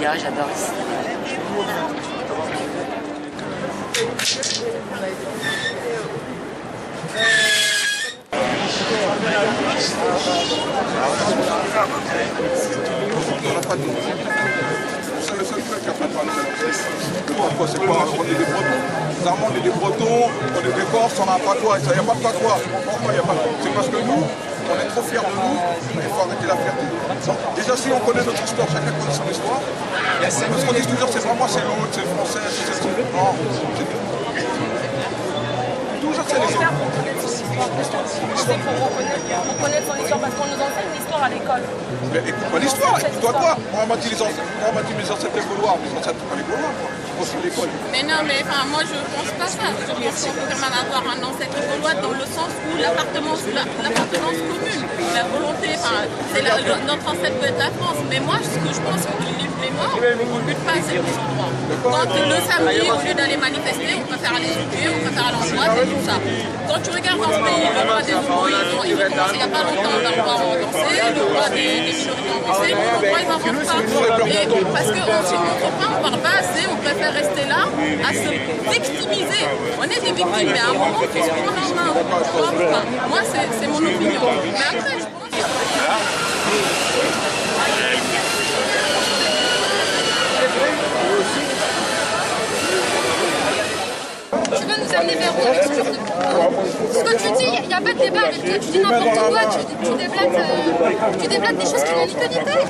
cinéma, j'adore le cinéma. C'est le seul truc qui a fait parler de pourquoi c'est quoi? On est des Bretons. Bizarrement, on est des Bretons, on est des Corses, on n'a pas de patois. Il n'y a pas de patois. Pourquoi il n'y a pas de patois? C'est parce que nous, on est trop fiers de nous, il faut arrêter la fierté. Déjà, si on connaît notre histoire, chacun connaît son histoire, parce qu'on dit toujours c'est pas moi, c'est l'autre, c'est le français, c'est ça. Non, toujours c'est les autres. C'est pour reconnaître son histoire parce qu'on nous enseigne l'histoire à l'école. Mais écoute pas l'histoire, écoute-toi toi. Moi, on m'a dit mes ancêtres les Gaulois, mes ancêtres pas les Gaulois, moi, je suis l'école. Mais non, mais enfin, moi je pense pas ça. Je pense qu'on peut quand même avoir un ancêtre gaulois dans le sens où l'appartenance commune, la volonté, enfin, notre ancêtre peut être la France. Mais moi, ce que je pense, c'est que les morts, on ne lutte pas à ces endroits. Quand le samedi, au lieu d'aller manifester, on préfère aller étudier, on préfère aller en boîte et tout ça. Quand tu regardes dans ce pays, le droit des Zoubous, ils ont commencé il n'y a pas longtemps, on a le droit à danser, le droit des minorités ont avancé, pourquoi ils n'avancent pas? Et parce qu'on ne se montre pas, on ne parle pas assez, on préfère rester là, à se victimiser. On est des victimes, mais à un moment, il faut se prendre en main. Enfin, moi, c'est mon opinion. Mais après, je pense que... Tu veux nous amener vers où avec ce genre de propos? Ce que tu dis, il n'y a pas de débat avec toi, tu dis n'importe quoi, tu déblates des choses qui n'ont ni queue ni tête.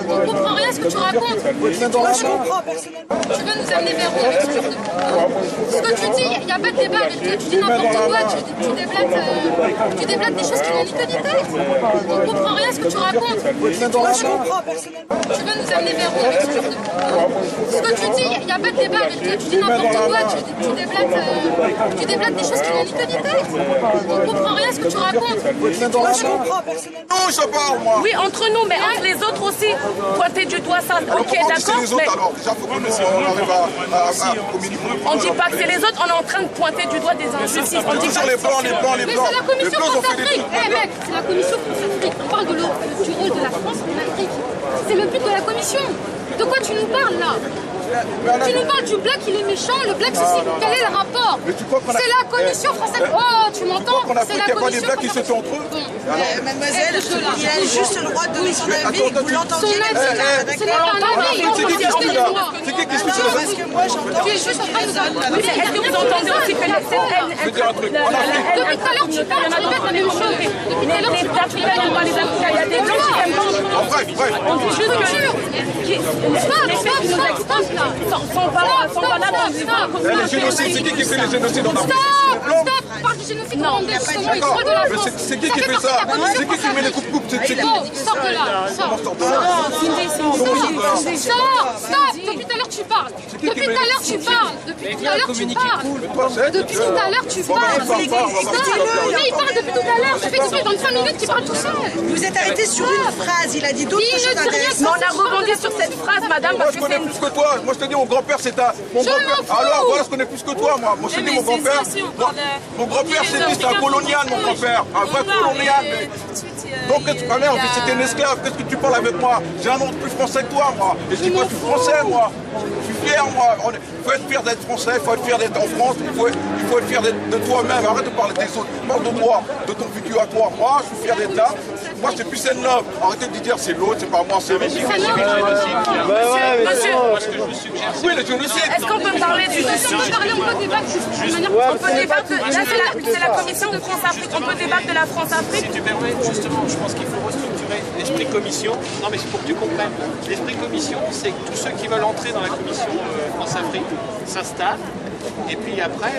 On ne comprend rien à ce que tu racontes. Moi je comprends personnellement. Tu veux nous amener vers où avec ce genre de propos? Ce que tu dis, il n'y a pas de débat avec toi, tu dis n'importe quoi, tu déblates des choses qui n'ont ni queue ni tête. On ne comprend rien à ce que tu racontes. Moi je comprends personnellement. Tu veux nous amener vers où avec ce genre de propos? Ce que tu dis, il n'y a pas de débat avec toi, tu dis n'importe quoi, tu déblates des choses qui n'ont ni queue ni tête. On ne comprend rien à ce que tu racontes. Moi je comprends personnellement. Non, je parle, moi. Oui, entre nous, mais entre les autres aussi. Pointer du doigt ça, ok, d'accord. Les autres, alors, déjà, il faut qu'on arrive à communiquer. On ne dit pas que c'est les autres, on est en train de pointer du doigt des injustices. On dit toujours les blancs, les blancs, les blancs. Mais c'est la commission France-Afrique. Eh mec, c'est la commission France-Afrique. On parle du rôle de la France en Afrique. C'est le but de la commission. De quoi tu nous parles là? Tu nous parles du black, il est méchant, le black ceci. Quel est le rapport? C'est la commission française. Oh, tu m'entends? C'est la commission. Il n'y a pas des blacks qui se font entre eux. Mademoiselle, il a juste le droit de donner son avis. Vous l'entendiez? Ce n'est pas un avis. C'est qui qui explique là? C'est qui qui explique ça? Parce que moi j'entends. Tu es juste en train de nous est-ce que vous entendez aussi que cette haine... Je vais dire un truc. En Afrique. Depuis tout à l'heure, tu parles, tu répètes la même chose. Depuis tout à l'heure, tu parles, tu répètes la même chose. Il y a des blancs qui aiment pas. Bref. On dit juste que... Le génocide, c'est qui fait les génocides en Afrique? Stop! Parle du génocide rwandais, justement, il sort de la France. C'est qui fait ça? C'est qui met les coupes-coupes? C'est qui? Sors de là, sors. Sors! Stop! Depuis tout à l'heure, tu parles. Depuis tout à l'heure, tu parles. Depuis tout à l'heure, tu parles. Depuis tout à l'heure, tu parles. Mais il parle depuis tout à l'heure. Ça fait depuis 25 minutes qu'il parle tout seul. Vous êtes arrêté sur une phrase, il a dit d'autres choses intéressantes. Mais on a rebondi sur cette phrase, madame, Moi parce je que connais plus que toi. Moi je te dis mon grand-père c'est un. Mon grand-père. Alors voilà, je connais plus que toi moi. Moi je te dis mon grand-père. Mon grand-père c'était un colonial mon grand-père. Un vrai colonial. Donc ma mère c'était un esclave. Qu'est-ce que tu parles avec moi? J'ai un nom plus français que toi moi. Et je dis moi je suis français moi. Je suis fier moi. Il faut être fier d'être français, il faut être fier d'être en France, il faut être fier de toi-même. Arrête de parler des autres. Parle de toi, de ton vécu à toi. Moi je suis fier d'être là. Moi c'est plus un homme. Arrêtez de dire c'est l'autre, c'est pas moi, c'est lui. Monsieur, oui, le génocide. est-ce qu'on peut parler du génocide? On peut débattre On peut débattre, là c'est la commission de France-Afrique, on peut débattre de la France-Afrique. Si tu permets, justement, je pense qu'il faut restructurer l'esprit commission. Non mais c'est pour que tu comprennes. L'esprit commission, c'est que tous ceux qui veulent entrer dans la commission France-Afrique s'installent. Et puis après,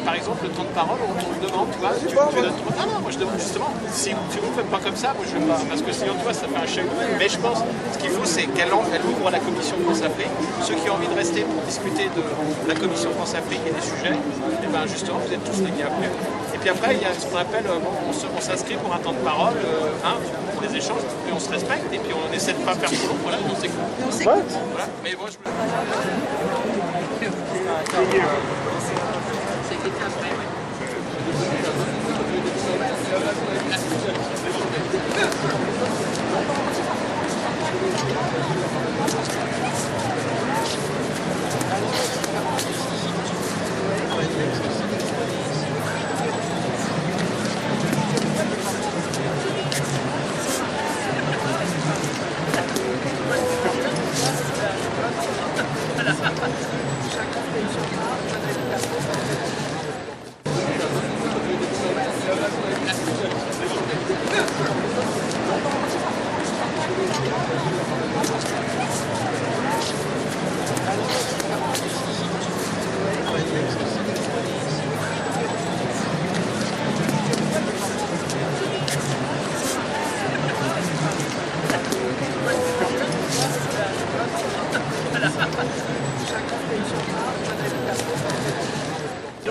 par exemple, le temps de parole, on le demande, tu vois, tu donnes trop. Non, moi je demande justement, si vous ne faites pas comme ça, moi je ne vais pas, parce que sinon, tu vois, ça fait un chèque. Mais je pense, ce qu'il faut, c'est qu'elle ouvre la commission France-Afrique. Ceux qui ont envie de rester pour discuter de la commission France-Afrique et des sujets, et bien justement, vous êtes tous les bienvenus. Et puis après, il y a ce qu'on appelle, on s'inscrit pour un temps de parole, pour les échanges, et on se respecte, et puis on essaie de ne pas faire trop long, voilà, on s'écoute. Voilà. Mais moi, je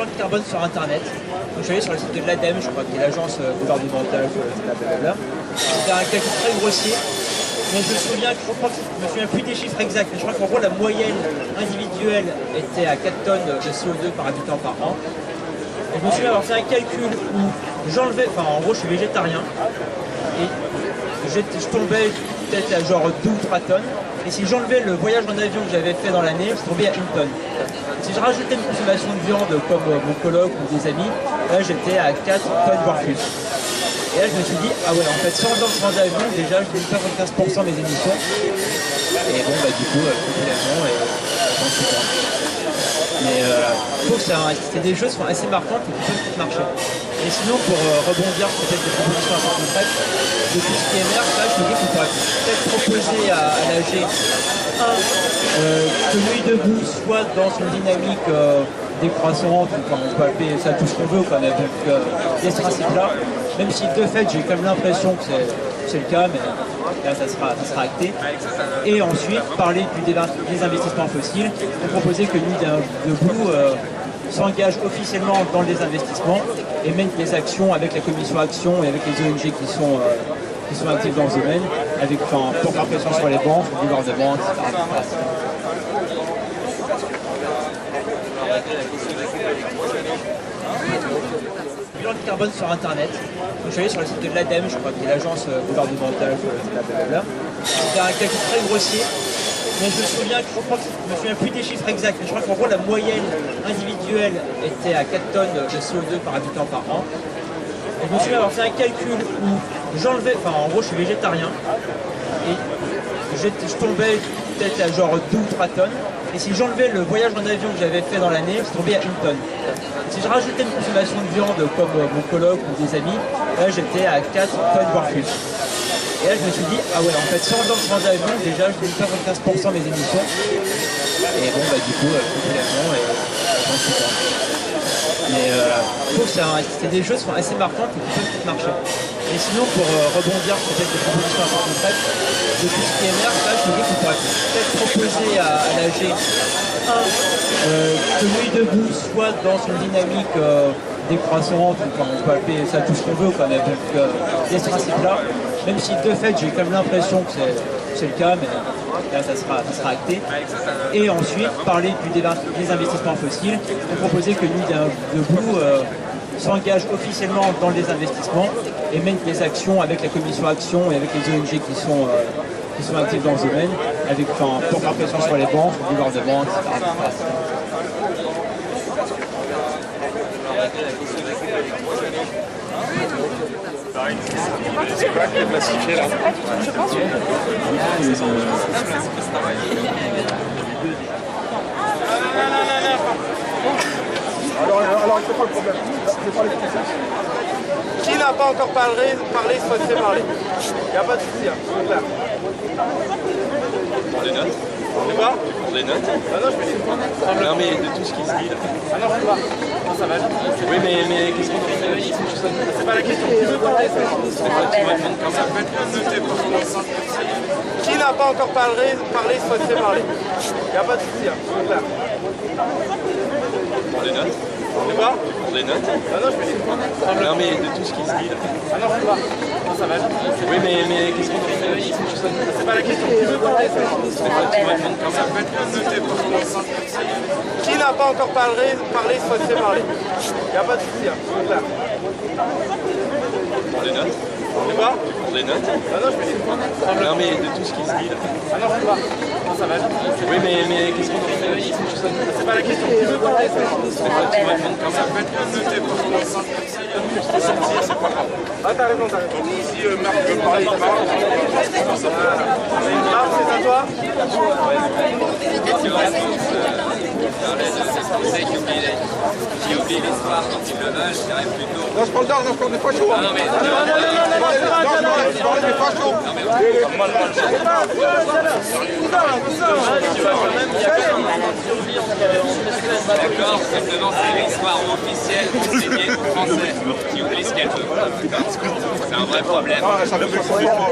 bilan de carbone sur Internet. Donc, je suis allé sur le site de l'ADEME, je crois, qui est l'agence gouvernementale, blablabla. C'était un calcul très grossier, mais je me souviens plus des chiffres exacts, mais je crois qu'en gros la moyenne individuelle était à 4 tonnes de CO2 par habitant par an. Et je me souviens avoir fait un calcul où j'enlevais, enfin en gros je suis végétarien, et je tombais peut-être à genre 2 ou 3 tonnes, et si j'enlevais le voyage en avion que j'avais fait dans l'année, je tombais à 1 tonne. Si je rajoutais une consommation de viande comme mon coloc ou des amis, là j'étais à 4 tonnes voire plus. Et là je me suis dit, ah ouais en fait sans avion déjà je diminue 75% mes émissions. Et bon bah du coup, l'avion et j'en suis content. Mais je trouve que c'est des choses qui sont assez marquantes et qui peuvent marcher. Et sinon, pour rebondir sur peut-être des propositions un peu concrètes, de tout ce qui émerge, là, je me dis qu'on pourrait peut-être proposer à l'AG que Nuit debout soit dans son dynamique décroissante, enfin, on peut appeler ça tout ce qu'on veut, quand même, donc il y a ce principe-là, même si de fait j'ai quand même l'impression que c'est le cas, mais là ça sera acté. Et ensuite, parler des investissements fossiles, on proposait que Nuit debout s'engage officiellement dans le désinvestissement et mène des actions avec la commission Action et avec les ONG qui sont actifs dans ce domaine, pour faire pression sur les banques, le gouvernement, etc. Bilan de carbone sur Internet. Donc, je suis allé sur le site de l'ADEME, je crois, qui est l'agence gouvernementale, blablabla. C'était un calcul très grossier, mais je me souviens plus des chiffres exacts, mais je crois qu'en gros la moyenne individuelle était à 4 tonnes de CO2 par habitant par an. Et je me souviens avoir fait un calcul où j'enlevais, enfin en gros je suis végétarien, et je tombais peut-être à genre 2 ou 3 tonnes, et si j'enlevais le voyage en avion que j'avais fait dans l'année, je tombais à 1 tonne. Si je rajoutais une consommation de viande comme mon coloc ou des amis, là j'étais à 4 tonnes voire plus. Et là je me suis dit, ah ouais en fait sans avion déjà je diminue 75% mes émissions. Et bon bah du coup, l'avion et j'en suis content. Mais je trouve que c'est des choses qui sont assez marquantes et qui peuvent marcher. Et sinon, pour rebondir sur peut-être des propositions un peu concrètes, de tout ce qui émerge, là je me dis qu'on pourrait peut-être proposer à l'AG que Nuit debout soit dans son dynamique décroissante, enfin, on peut appeler ça tout ce qu'on veut quand même, donc il y a ce principe-là, même si de fait j'ai quand même l'impression que c'est le cas, mais là ça sera acté. Et ensuite, parler des investissements fossiles, on proposait que Nuit debout s'engage officiellement dans le désinvestissement et mène des actions avec la commission Action et avec les ONG qui sont actifs dans ce domaine, pour faire pression sur les banques, le gouvernement, etc. C'est quoi qui est classifié là? Je pense. Alors, c'est pas le problème. C'est pas les Français. Qui n'a pas encore parlé, souhaiterait parler. Il n'y a pas de souci, hein. C'est clair. On les note. C'est quoi? On les note. Ah non, je fais des Non mais de tout ce qui se dit là. Ah non, je sais pas. Non, ça va aller. Oui mais qu'est-ce qu'on en fait? C'est pas la question. Tu veux parler? Tu me demandes quand ça peut être noté pour commencer. Qui n'a pas encore parlé, souhaiterait parler. Il n'y a pas de souci, hein. C'est clair. On les note. C'est quoi? On les note. Ah non, je fais des Non mais de tout ce qui se dit là. Ah non, je sais pas. Non, ça va aller. Oui mais qu'est-ce qu'on en fait? C'est pas la question. Tu veux parler? Tu me demandes quand ça peut être noté pour commencer. Qui n'a pas encore parlé, souhaiterait parler. Il n'y a pas de souci, hein. C'est clair. On les note. C'est quoi? On les note. Ah non, je fais des Non mais de tout ce qui se dit là. Ah non, je sais pas. Non, ça va aller. Oui mais qu'est-ce qu'on en fait? C'est pas la question. Tu veux parler? Tu me demandes quand ça peut être noté pour commencer. C'est pas grave. Ah, t'as raison, t'as raison. Si Marc veut parler, il parle. Marc, c'est à toi? Qui oublie l'histoire quand il le veut, je dirais plutôt. Non, je parle d'art, non, je parle des fachos. Non mais Je parle des fachos. d'accord, simplement c'est l'histoire officielle enseignée aux Français qui oublie ce qu'elle veut. Voilà, c'est un vrai problème. Ah, ça me fait fort.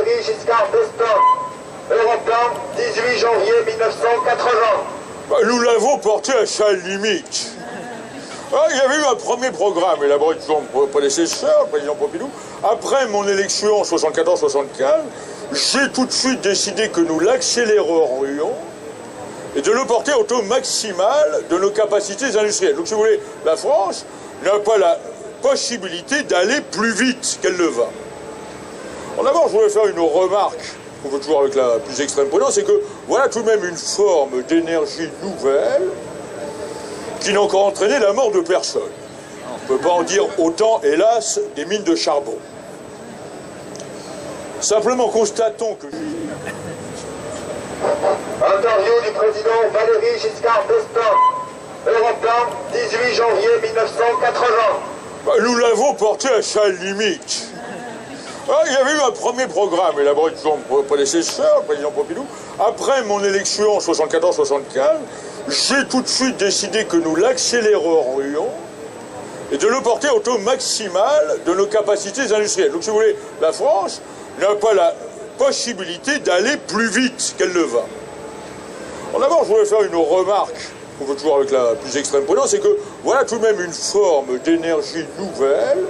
Valéry Giscard d'Estaing. Europe 1, 18 janvier 1980. Nous l'avons porté à sa limite. Il y avait eu un premier programme élaboré par mon prédécesseur, le président Pompidou. Après mon élection en 74-75, j'ai tout de suite décidé que nous l'accélérerions et de le porter au taux maximal de nos capacités industrielles. Donc si vous voulez, la France n'a pas la possibilité d'aller plus vite qu'elle ne va. D'abord, je voulais faire une remarque, qu'on veut toujours avec la plus extrême prudence, c'est que voilà tout de même une forme d'énergie nouvelle qui n'a encore entraîné la mort de personne. On ne peut pas en dire autant, hélas, des mines de charbon. Simplement constatons que... Interview du président Valéry Giscard d'Estaing. Europe 1, 18 janvier 1980. Nous l'avons porté à sa limite. Il y avait eu un premier programme élaboré par mon prédécesseur, le président Pompidou. Après mon élection en 74-75, j'ai tout de suite décidé que nous l'accélérerions et de le porter au taux maximal de nos capacités industrielles. Donc si vous voulez, la France n'a pas la possibilité d'aller plus vite qu'elle ne va. D'abord, je voulais faire une remarque, qu'on veut toujours avec la plus extrême prudence, c'est que voilà tout de même une forme d'énergie nouvelle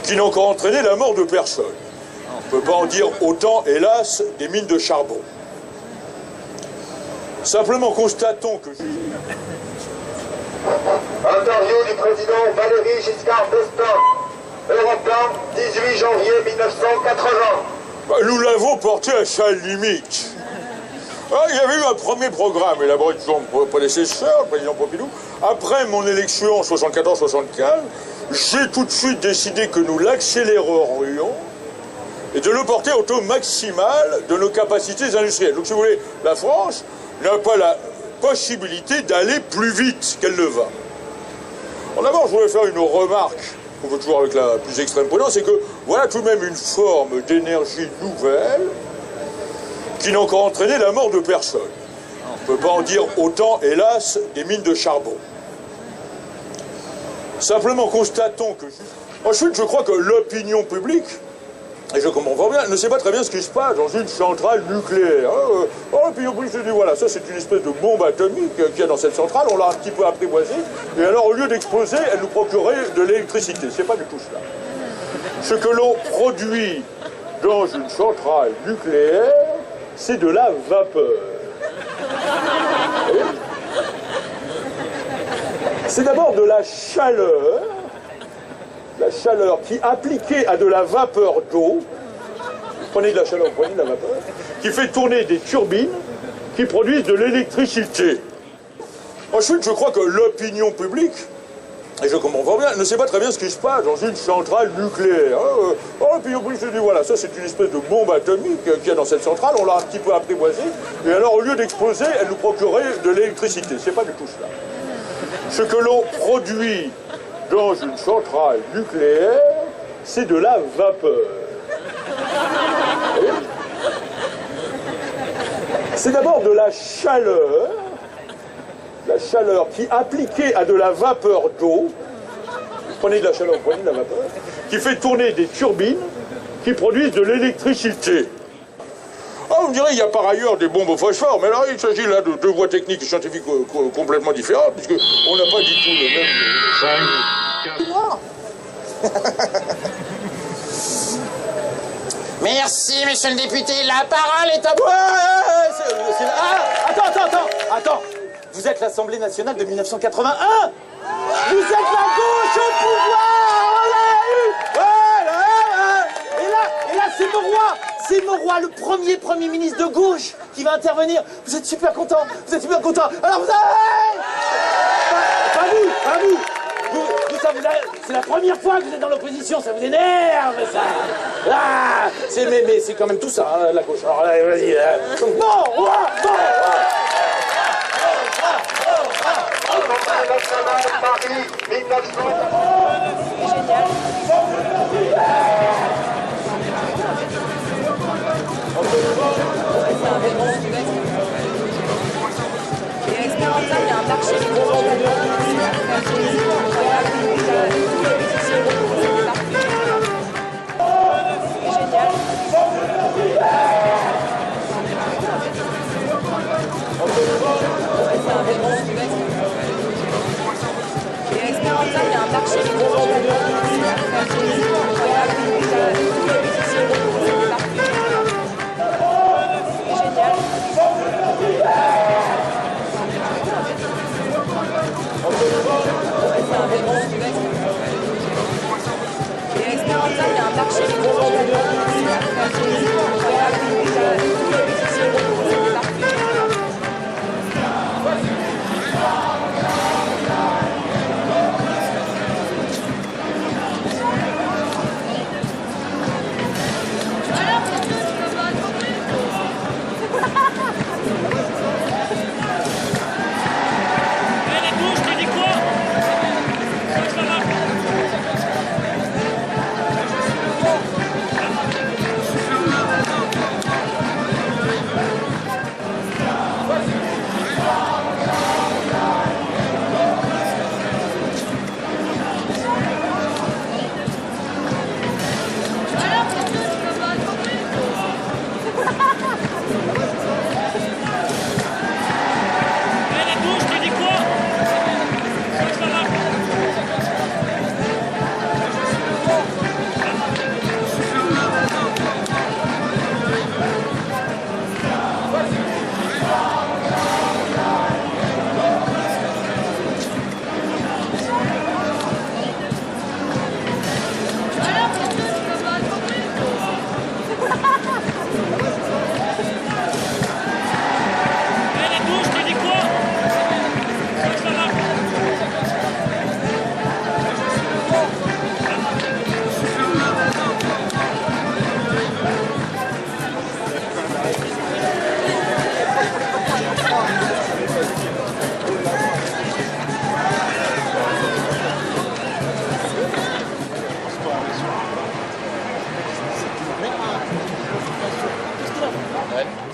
qui n'a encore entraîné la mort de personne. On ne peut pas en dire autant, hélas, des mines de charbon. Simplement constatons que... Interview du président Valéry Giscard d'Estaing. Europe 1, 18 janvier 1980. Nous l'avons porté à sa limite. Il y avait eu un premier programme élaboré par mon prédécesseur, le président Pompidou. Après mon élection en 74-75, j'ai tout de suite décidé que nous l'accélérerions et de le porter au taux maximal de nos capacités industrielles. Donc si vous voulez, la France n'a pas la possibilité d'aller plus vite qu'elle ne va. D'abord, je voulais faire une remarque, qu'on veut toujours avec la plus extrême prudence, c'est que voilà tout de même une forme d'énergie nouvelle qui n'a encore entraîné la mort de personne. On ne peut pas en dire autant, hélas, des mines de charbon. Simplement constatons que... Ensuite, je crois que l'opinion publique, et je comprends pas bien, ne sait pas très bien ce qui se passe dans une centrale nucléaire. L'opinion publique se dit, voilà, ça c'est une espèce de bombe atomique qu'il y a dans cette centrale, on l'a un petit peu apprivoisée, et alors au lieu d'exploser, elle nous procurait de l'électricité. C'est pas du tout cela. Ce que l'on produit dans une centrale nucléaire, c'est de la vapeur. C'est d'abord de la chaleur qui, appliquée à de la vapeur d'eau, prenez de la chaleur, prenez de la vapeur, qui fait tourner des turbines qui produisent de l'électricité. Ensuite, je crois que l'opinion publique, et je comprends pas bien, ne sait pas très bien ce qui se passe dans une centrale nucléaire. L'opinion publique se dit, voilà, ça c'est une espèce de bombe atomique qu'il y a dans cette centrale, on l'a un petit peu apprivoisée, et alors au lieu d'exploser, elle nous procurait de l'électricité. C'est pas du tout cela. Ce que l'on produit dans une centrale nucléaire, c'est de la vapeur. C'est d'abord de la chaleur qui, appliquée à de la vapeur d'eau, prenez de la chaleur, prenez de la vapeur, qui fait tourner des turbines qui produisent de l'électricité. Vous me direz, il y a par ailleurs des bombes au phosphore, mais alors il s'agit là de deux voies techniques et scientifiques complètement différentes, puisqu'on n'a pas du tout le même... Merci, monsieur le député. La parole est à vous. Attends. Vous êtes l'Assemblée nationale de 1981. Vous êtes la gauche au pouvoir. On l'a eu. Et là, c'est Mauroy, le premier ministre de gauche qui va intervenir. Vous êtes super content. Alors vous avez... Pas vous. C'est la première fois que vous êtes dans l'opposition, ça vous énerve, ça. Mais c'est quand même tout ça, hein, la gauche. Alors vas-y. Paris, 1900. Il y a un marché qui est génial.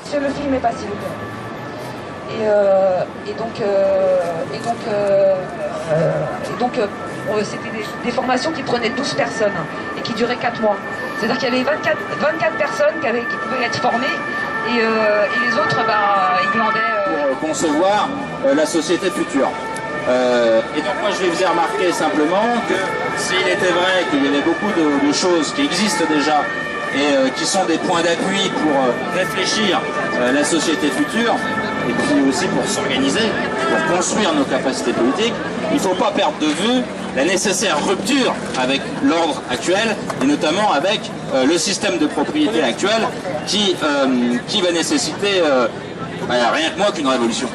Sur le film est pas s'il vous plaît. C'était des formations qui prenaient 12 personnes et qui duraient 4 mois. C'est-à-dire qu'il y avait 24 personnes qui pouvaient être formées et les autres, ils glandaient. Pour concevoir la société future. Et donc moi je vais vous faire remarquer simplement que s'il était vrai qu'il y avait beaucoup de choses qui existent déjà et qui sont des points d'appui pour réfléchir la société future, et puis aussi pour s'organiser, pour construire nos capacités politiques, il ne faut pas perdre de vue la nécessaire rupture avec l'ordre actuel, et notamment avec le système de propriété actuel qui va nécessiter rien que moins qu'une révolution.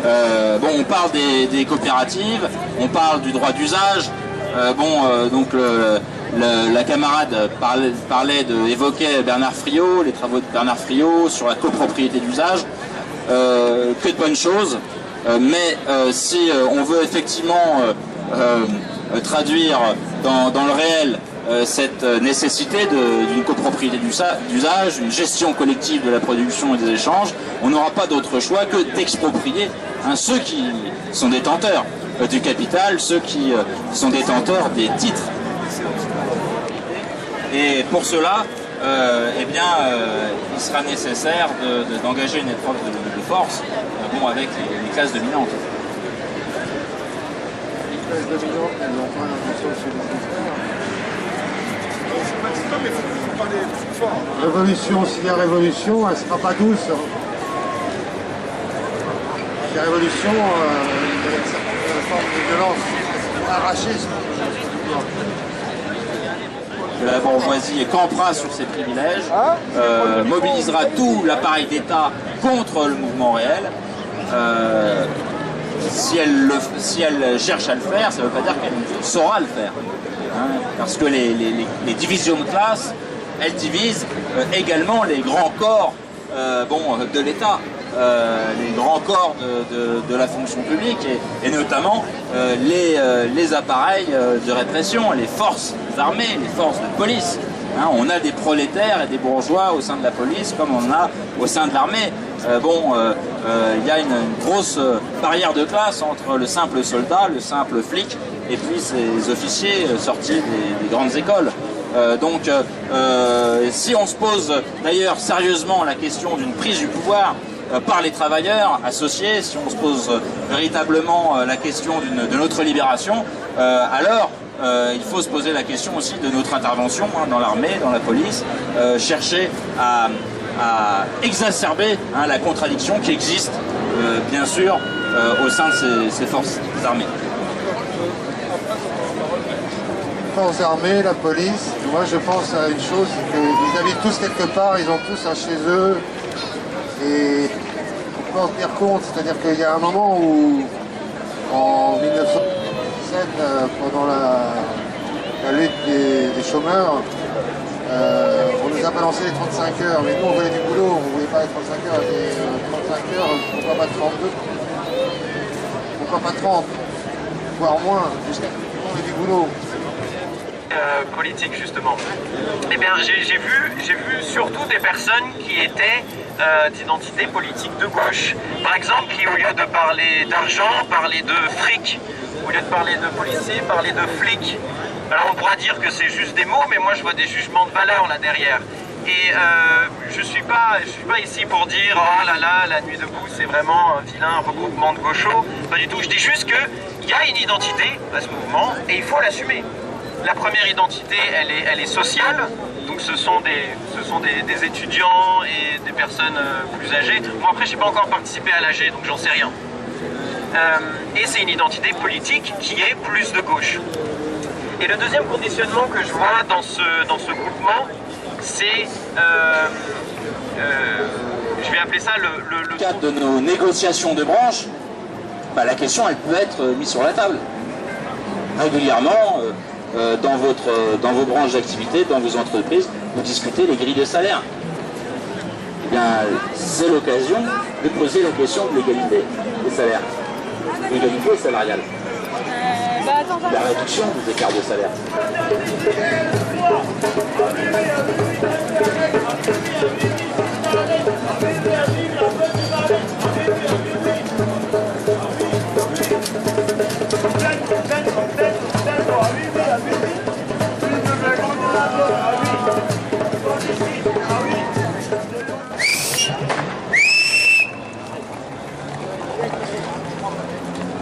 On parle des coopératives, on parle du droit d'usage, la camarade évoquait Bernard Friot, les travaux de Bernard Friot sur la copropriété d'usage, que de bonnes choses, mais si on veut effectivement traduire dans le réel cette nécessité d'une copropriété d'usage, une gestion collective de la production et des échanges, on n'aura pas d'autre choix que d'exproprier ceux qui sont détenteurs du capital, ceux qui sont détenteurs des titres. Et pour cela, il sera nécessaire d'engager une épreuve de force avec les classes dominantes. Les classes dominantes, elles n'ont pas l'intention de se défendre. Révolution, s'il y a révolution, elle ne sera pas douce. La révolution, il y a une certaine forme de violence arrachée. La bourgeoisie campera sur ses privilèges, mobilisera tout l'appareil d'État contre le mouvement réel. Si elle cherche à le faire, ça ne veut pas dire qu'elle saura le faire. Parce que les divisions de classe, elles divisent également les grands corps de l'État. Les grands corps de la fonction publique et notamment les appareils de répression, les forces armées, les forces de police. On a des prolétaires et des bourgeois au sein de la police comme on en a au sein de l'armée. Il y a une grosse barrière de classe entre le simple soldat, le simple flic et puis ces officiers sortis des grandes écoles. Si on se pose d'ailleurs sérieusement la question d'une prise du pouvoir par les travailleurs associés, si on se pose véritablement la question de notre libération, alors il faut se poser la question aussi de notre intervention dans l'armée, dans la police, chercher à exacerber la contradiction qui existe, bien sûr, au sein de ces forces armées. Les forces armées, la police, moi je pense à une chose, c'est qu'ils habitent tous quelque part, ils ont tous un chez eux. Et on peut en tenir compte, c'est-à-dire qu'il y a un moment où, en 1907, pendant la lutte des chômeurs, on nous a balancé les 35 heures, mais nous on voulait du boulot, on ne voulait pas les 35 heures, et 35 heures, pourquoi pas 32, pourquoi pas 30, voire moins, jusqu'à ce qu'on ait du boulot. Politique justement. Eh bien j'ai vu surtout des personnes qui étaient d'identité politique de gauche. Par exemple, qui au lieu de parler d'argent, parlaient de fric. Au lieu de parler de policiers, parlaient de flics. Alors on pourra dire que c'est juste des mots, mais moi je vois des jugements de valeur là derrière. Et je suis pas ici pour dire oh là là, la nuit debout c'est vraiment un vilain regroupement de gauchos. Pas du tout. Je dis juste qu'il y a une identité à ce mouvement et il faut l'assumer. La première identité, elle est sociale, donc ce sont des étudiants et des personnes plus âgées. Moi après, je n'ai pas encore participé à l'AG, donc j'en sais rien. Et c'est une identité politique qui est plus de gauche. Et le deuxième conditionnement que je vois dans ce groupement, c'est, je vais appeler ça le cadre de nos négociations de branche. La question, elle peut être mise sur la table régulièrement. Dans vos branches d'activité, dans vos entreprises, vous discutez les grilles de salaire. Eh bien, c'est l'occasion de poser la question de l'égalité des salaires. L'égalité salariale. La réduction des écarts de salaire.